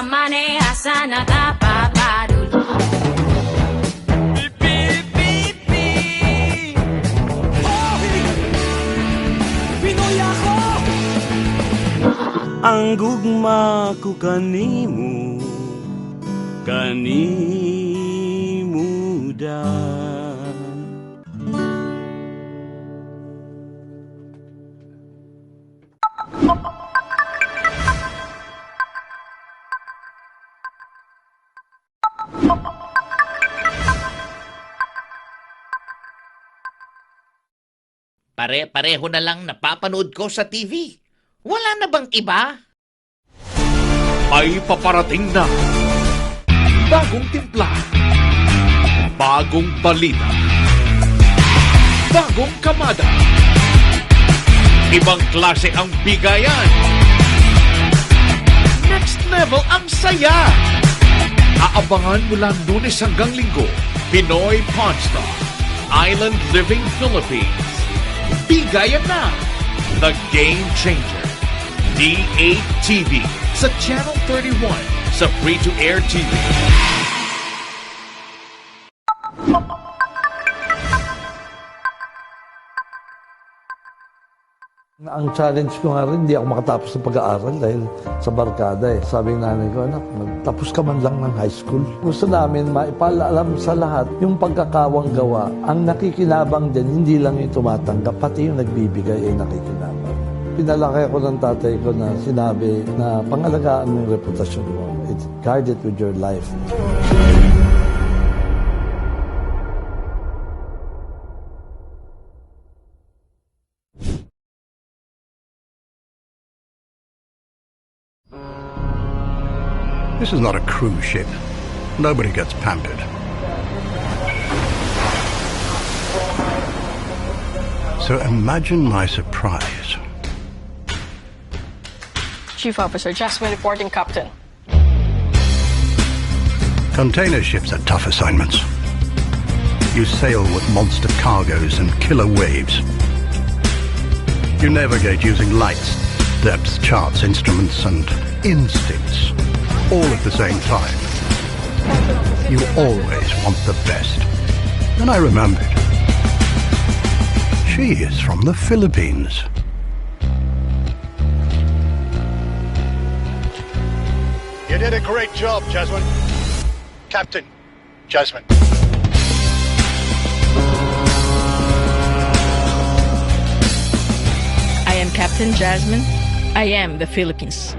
maneha sana tapapadul. Pinoy ako! Ang gugma ko kanimo, kanimudan. Pare-pareho na lang napapanood ko sa TV. Wala na bang iba? May paparating na bagong timpla, bagong balita, bagong kamada, ibang klase ang bigayan, next level ang saya. Aabangan mula Lunes hanggang Linggo, Pinoy Pawn Star, Island Living Philippines. Bigayan na, The Game Changer, D8TV sa Channel 31 sa free-to-air TV. Ang challenge ko nga rin, hindi ako makatapos ng pag-aaral dahil sa barkada eh. Sabi ng nanay ko, anak, magtapos ka man lang ng high school. Gusto namin maipaalam sa lahat yung pagkakawang gawa. Ang nakikinabang din, hindi lang yung tumatanggap, pati yung nagbibigay ay nakikinabang. Pinalaki ako ng tatay ko na sinabi na pangalagaan mo yung reputasyon mo. Guard it with your life. This is not a cruise ship. Nobody gets pampered. So imagine my surprise. Chief Officer Jasmine reporting, Captain. Container ships are tough assignments. You sail with monster cargoes and killer waves. You navigate using lights, depth charts, instruments, and instincts, all at the same time. You always want the best. And I remembered. She is from the Philippines. You did a great job, Jasmine. Captain Jasmine. I am Captain Jasmine. I am the Philippines.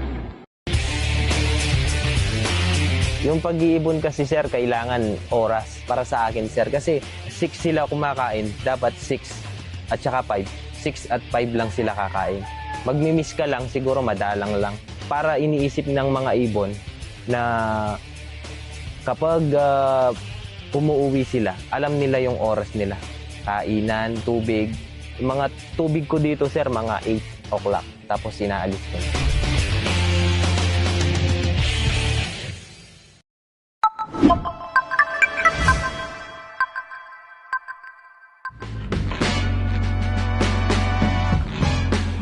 Yung pag-iibon kasi, sir, kailangan oras para sa akin, sir. Kasi 6 sila kumakain, dapat 6 at saka 5. 6 at 5 lang sila kakain. Magmimiss ka lang, siguro madalang lang. Para iniisip ng mga ibon na kapag umuwi sila, alam nila yung oras nila. Kainan, tubig. Yung mga tubig ko dito, sir, mga 8 o'clock. Tapos inaalis ko.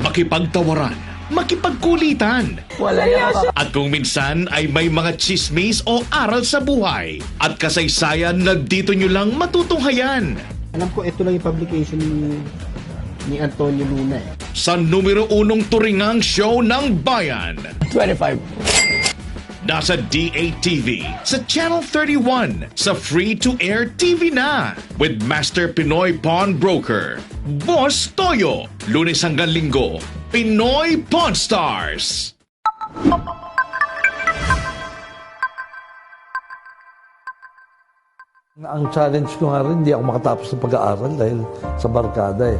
Makipagtawaran, makipagkulitan. At kung minsan ay may mga chismis o aral sa buhay at kasaysayan na dito nyo lang matutunghayan. Alam ko ito lang yung publication ni Antonio Luna eh. Sa numero 1 turingang show ng bayan. 25. Nasa D8TV, sa Channel 31, sa free-to-air TV na. With Master Pinoy Pawnbroker, Boss Toyo. Lunes hanggang Linggo, Pinoy Pawn Stars. Ang challenge ko nga rin, hindi ako makatapos ng pag-aaral dahil sa barkada eh.